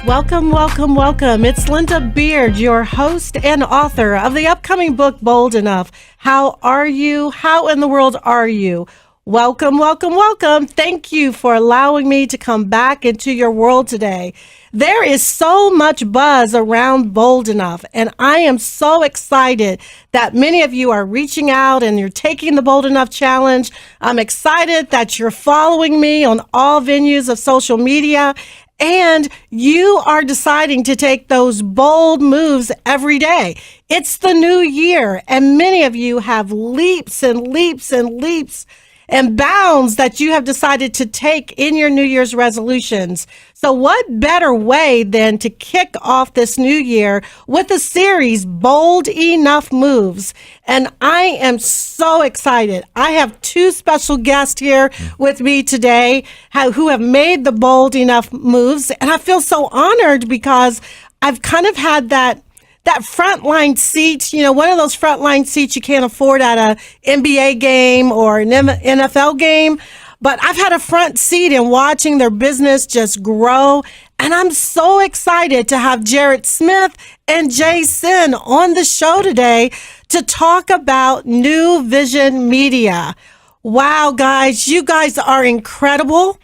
Welcome, welcome, welcome. It's Linda Beard, your host and author of the upcoming book, Bold Enough. How are you? How in the world are you? Welcome, welcome, welcome. Thank you for allowing me to come back into your world today. There is so much buzz around Bold Enough, and I am so excited that many of you are reaching out and you're taking the Bold Enough challenge. I'm excited that you're following me on all venues of social media, and you are deciding to take those bold moves every day. It's the new year, and many of you have leaps and leaps and leaps and bounds that you have decided to take in your New Year's resolutions. So what better way than to kick off this new year with a series, Bold Enough Moves? And I am so excited. I have two special guests here with me today who have made the bold enough moves. And I feel so honored because I've kind of had that frontline seat, one of those frontline seats you can't afford at a NBA game or an NFL game. But I've had a front seat in watching their business just grow. And I'm so excited to have Jerrud Smith and Sin on the show today to talk about New Vision Media. Wow, guys, you guys are incredible.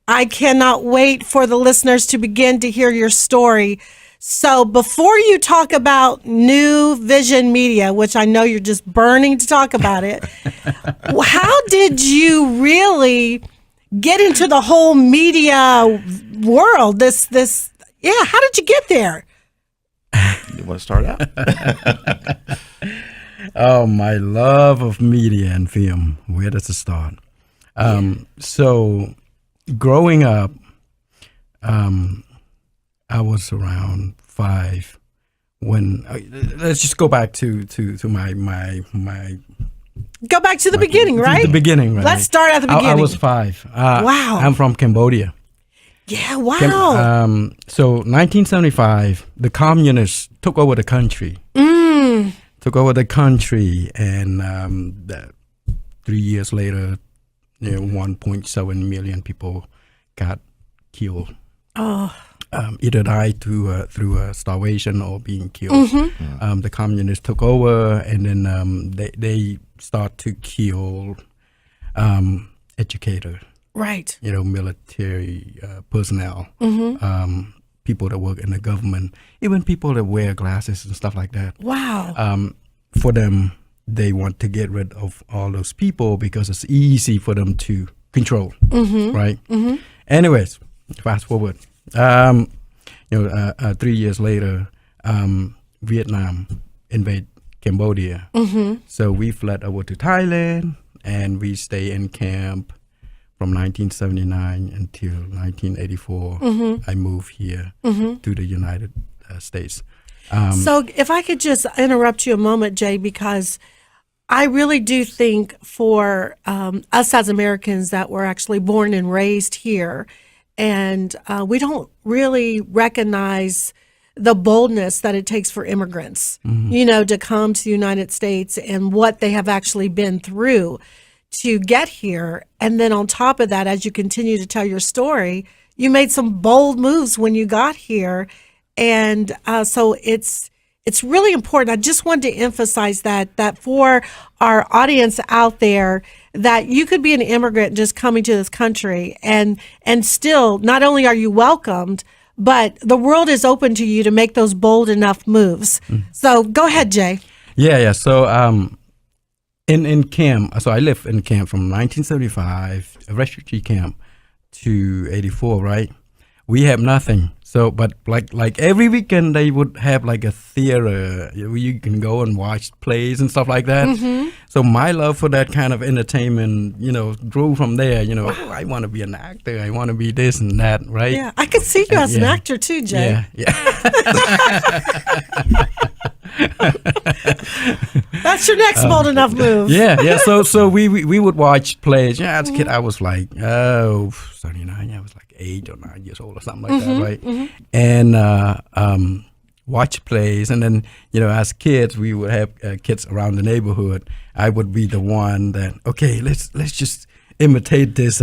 I cannot wait for the listeners to begin to hear your story. So before you talk about New Vision Media, which I know you're just burning to talk about it, how did you really get into the whole media world? How did you get there? You want to start out? Oh, my love of media and film. Where does it start? So growing up, I was around 5 when let's just go back to my go back to the beginning, right? The beginning, right? Let's start at the beginning. I was 5. Wow. I'm from Cambodia. Yeah, wow. So 1975, the communists took over the country. And 3 years later, 1.7 million people got killed. Oh. Either died through starvation or being killed. The communists took over, and then they start to kill educators, right? Military personnel, people that work in the government, even people that wear glasses and stuff like that. Wow. For them, they want to get rid of all those people because it's easy for them to control, right? Anyways, fast forward. 3 years later, Vietnam invade Cambodia. So we fled over to Thailand, and we stay in camp from 1979 until 1984. I moved here to the United States. So if I could just interrupt you a moment, Jay, because I really do think for us as Americans that were actually born and raised here, and we don't really recognize the boldness that it takes for immigrants, to come to the United States and what they have actually been through to get here. And then on top of that, as you continue to tell your story, you made some bold moves when you got here. And so it's really important. I just wanted to emphasize that for our audience out there, that you could be an immigrant just coming to this country and still not only are you welcomed, but the world is open to you to make those bold enough moves. So go ahead, Jay. Yeah. So in camp, so I lived in camp from 1975, a refugee camp, to 84, right? We have nothing. So, but like every weekend they would have like a theater where you can go and watch plays and stuff like that. So my love for that kind of entertainment, grew from there. Wow. Oh, I want to be an actor. I want to be this and that, right? Yeah, I could see you as an actor too, Jay. Yeah. That's your next bold enough move. Yeah. So we would watch plays. Yeah, as a kid I was like 39. I was like 8 or 9 years old or something like that, right? And watch plays, and then as kids we would have kids around the neighborhood. I would be the one that let's just imitate this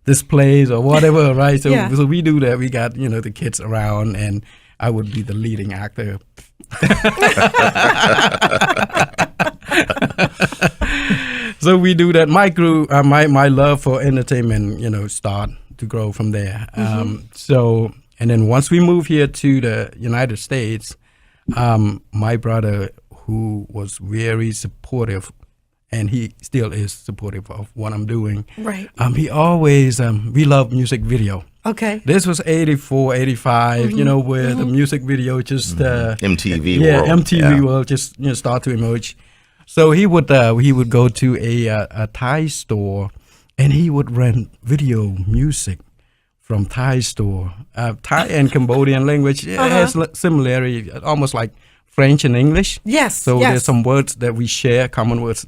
displays or whatever, right? So, Yeah. so we do that. We got, the kids around, and I would be the leading actor. So we do that. My crew, my love for entertainment, start to grow from there. So, and then once we moved here to the United States, my brother, who was very supportive, and he still is supportive of what I'm doing. Right. He always, we love music video. Okay. This was 84, 85, where the music video just... MTV yeah, world. MTV world just start to emerge. So he would go to a Thai store, and he would rent video music from Thai store. Thai and Cambodian language has similarity, almost like French and English. Yes. So there's some words that we share, common words.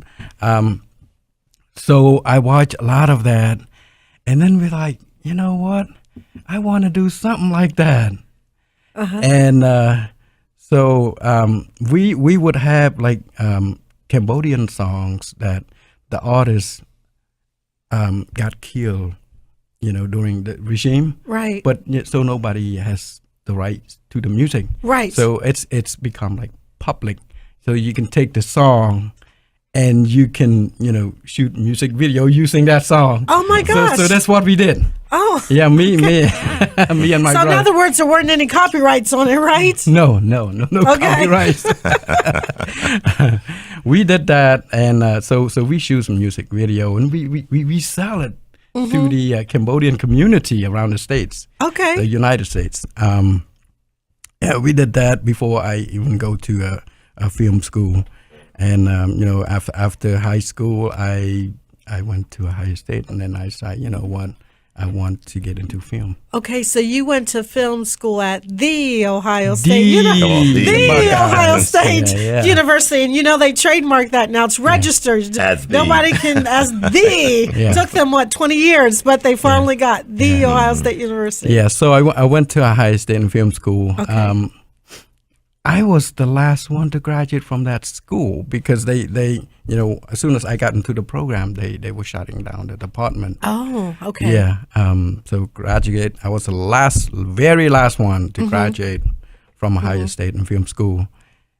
So I watch a lot of that, and then we're like, you know what? I want to do something like that. And so we would have like Cambodian songs that the artists got killed, during the regime. Right. But so nobody has the rights to the music. Right. So it's become like public. So you can take the song and you can, shoot music video using that song. Oh my gosh. So that's what we did. Oh. Yeah, me and my So brother. in other words, there weren't any copyrights on it, right? No Okay. copyrights. We did that, and so we shoot some music video, and we sell it to the Cambodian community around the States, the United States. Yeah, we did that before I even go to a film school, and after high school, I went to Ohio State, and then I decided, what, I want to get into film. Okay, so you went to film school at the Ohio State, The Ohio State Yeah. University, and they trademarked that now. It's registered. As the. Nobody can as the. Yeah. Took them 20 years, but they finally got the Ohio State University. Yeah, so I went to Ohio State in film school. Okay. I was the last one to graduate from that school because they as soon as I got into the program, they were shutting down the department. Oh, okay. Yeah. So graduate, I was the very last one to graduate from Ohio State in film school,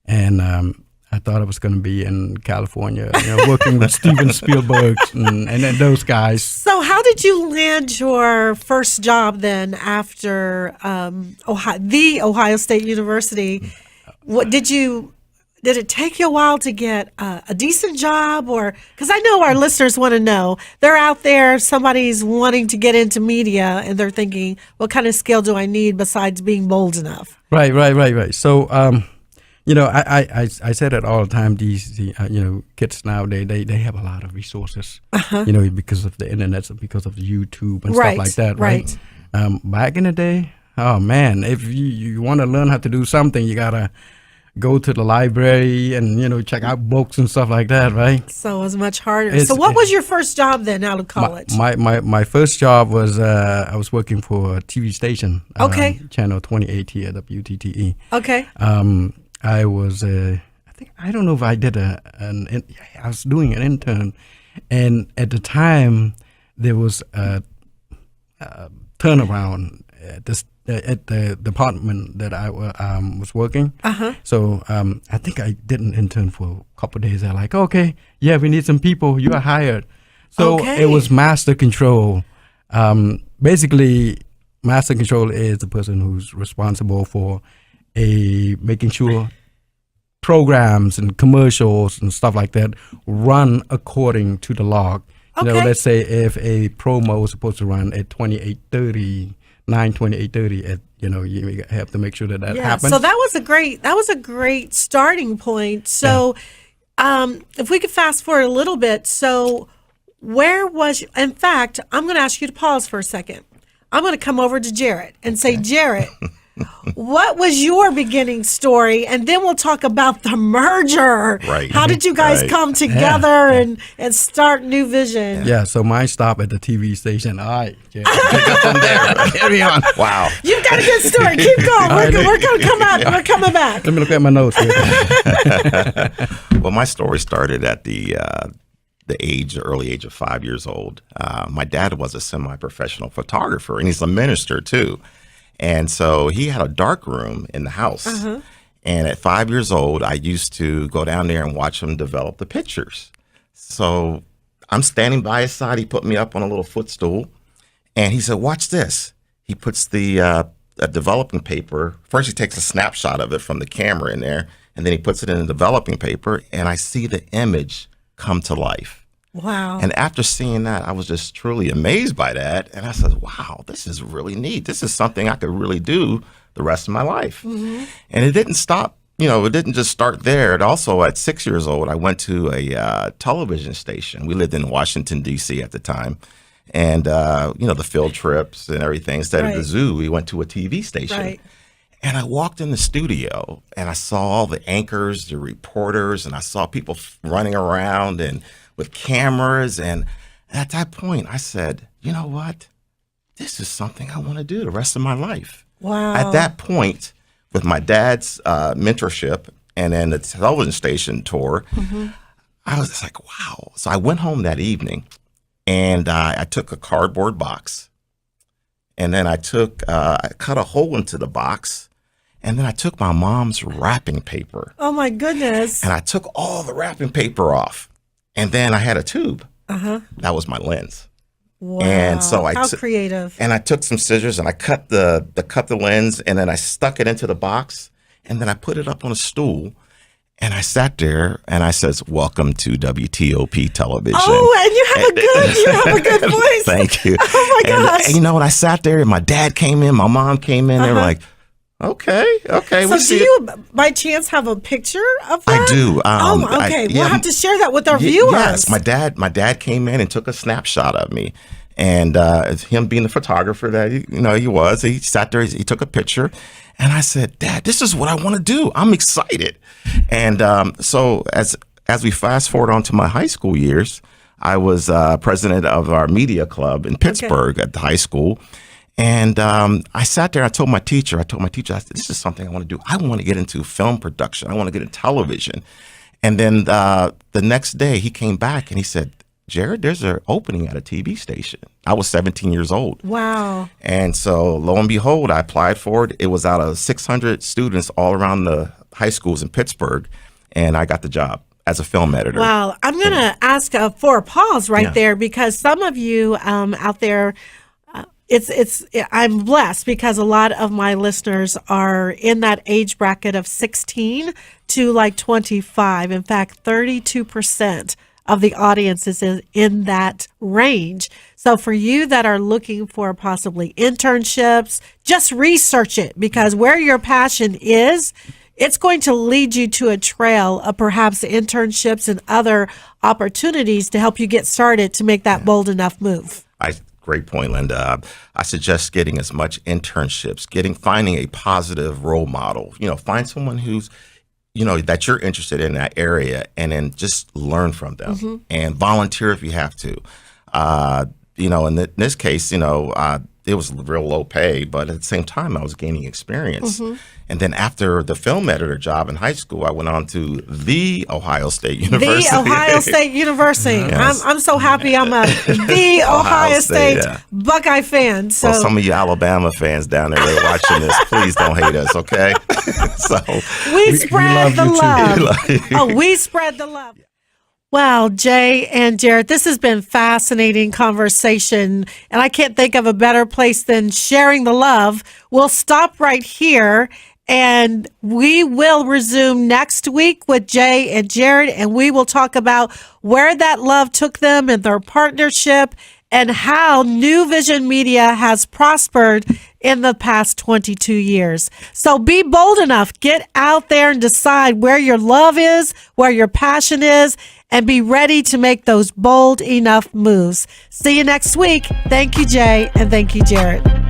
and I thought I was going to be in California, working with Steven Spielberg and then those guys. So how did you land your first job then after the Ohio State University? What did it take you a while to get a decent job, or because I know our listeners want to know, they're out there, somebody's wanting to get into media and they're thinking, what kind of skill do I need besides being bold enough? Right. So, I said it all the time. These kids now they have a lot of resources, because of the internet, because of YouTube and stuff like that. Right. Back in the day, oh man, if you want to learn how to do something, you gotta go to the library and check out books and stuff like that, right? So it was much harder. So what was your first job then out of college? My first job was I was working for a TV station. Channel 28 at WTTE. Okay. I was I don't know if I did I was doing an intern, and at the time there was a turnaround at the department that I was working. So I think I did an intern for a couple of days. They're like, okay, yeah, we need some people. You are hired. So it was master control. Basically, master control is the person who's responsible for making sure programs and commercials and stuff like that run according to the log. Let's say if a promo is supposed to run at 28:30, 9:28:30, you have to make sure that happens. So that was a great starting point. So if we could fast forward a little bit, so where was you? In fact, I'm going to ask you to pause for a second. I'm going to come over to Jarrett and say, Jarrett, what was your beginning story? And then we'll talk about the merger. Right. How did you guys come together and start New Vision? Yeah, so mine stopped at the TV station. All right, Jarrett, pick up from there. Carry on. Wow. You've got a good story. Keep going. We're going to come out. We're coming back. Let me look at my notes here. Well, my story started at the the early age of 5 years old. My dad was a semi-professional photographer, and he's a minister too. And so he had a dark room in the house. And at 5 years old, I used to go down there and watch him develop the pictures. So I'm standing by his side. He put me up on a little footstool, and he said, "Watch this." He puts the a developing paper. First, he takes a snapshot of it from the camera in there, and then he puts it in the developing paper, and I see the image come to life. Wow. And after seeing that, I was just truly amazed by that. And I said, wow, this is really neat. This is something I could really do the rest of my life. And it didn't stop. It didn't just start there. It also, at 6 years old, I went to a television station. We lived in Washington, D.C. at the time. And, the field trips and everything. Instead of the zoo, we went to a TV station. Right. And I walked in the studio, and I saw all the anchors, the reporters, and I saw people running around and with cameras. And at that point, I said, you know what? This is something I want to do the rest of my life. Wow. At that point, with my dad's mentorship and then the television station tour, I was just like, wow. So I went home that evening, and I took a cardboard box, and then I cut a hole into the box, and then I took my mom's wrapping paper. Oh, my goodness. And I took all the wrapping paper off, and then I had a tube. That was my lens. Wow. And so How creative. And I took some scissors and I cut the lens, and then I stuck it into the box, and then I put it up on a stool, and I sat there and I says, "Welcome to WTOP television." Oh, and you have a good voice. Thank you. Oh my gosh. And I sat there, and my dad came in, my mom came in. They were like, okay. So do you, by chance, have a picture of that? I do. Okay. We'll have to share that with our viewers. Yes, my dad came in and took a snapshot of me, and him being the photographer that he was. He sat there. He took a picture, and I said, "Dad, this is what I want to do. I'm excited." And so as we fast forward on to my high school years, I was president of our media club in Pittsburgh at the high school. And I sat there. I told my teacher, I said, "This is something I want to do. I want to get into film production. I want to get into television." And then the next day, he came back and he said, "Jerrud, there's an opening at a TV station." I was 17 years old. Wow. And so lo and behold, I applied for it. It was out of 600 students all around the high schools in Pittsburgh, and I got the job as a film editor. Wow. I'm going to ask for a pause right there, because some of you out there, I'm blessed because a lot of my listeners are in that age bracket of 16 to like 25. In fact, 32% of the audience is in that range. So for you that are looking for possibly internships, just research it, because where your passion is, it's going to lead you to a trail of perhaps internships and other opportunities to help you get started to make that bold enough move. Great point, Linda. I suggest getting as much internships, finding a positive role model. Find someone who's, that you're interested in that area, and then just learn from them and volunteer if you have to. In this case, it was real low pay, but at the same time, I was gaining experience. And then after the film editor job in high school, I went on to the Ohio State University. The Ohio State University. Yes. I'm so happy I'm the Ohio State Buckeye fan. So some of you Alabama fans down there that are watching this, please don't hate us, okay? we spread the love. We spread the love. Wow, Jay and Jerrud, this has been fascinating conversation, and I can't think of a better place than sharing the love. We'll stop right here, and we will resume next week with Jay and Jerrud, and we will talk about where that love took them and their partnership, and how New Vision Media has prospered in the past 22 years. So be bold enough. Get out there and decide where your love is, where your passion is, and be ready to make those bold enough moves. See you next week. Thank you, Jay, and thank you, Jerrud.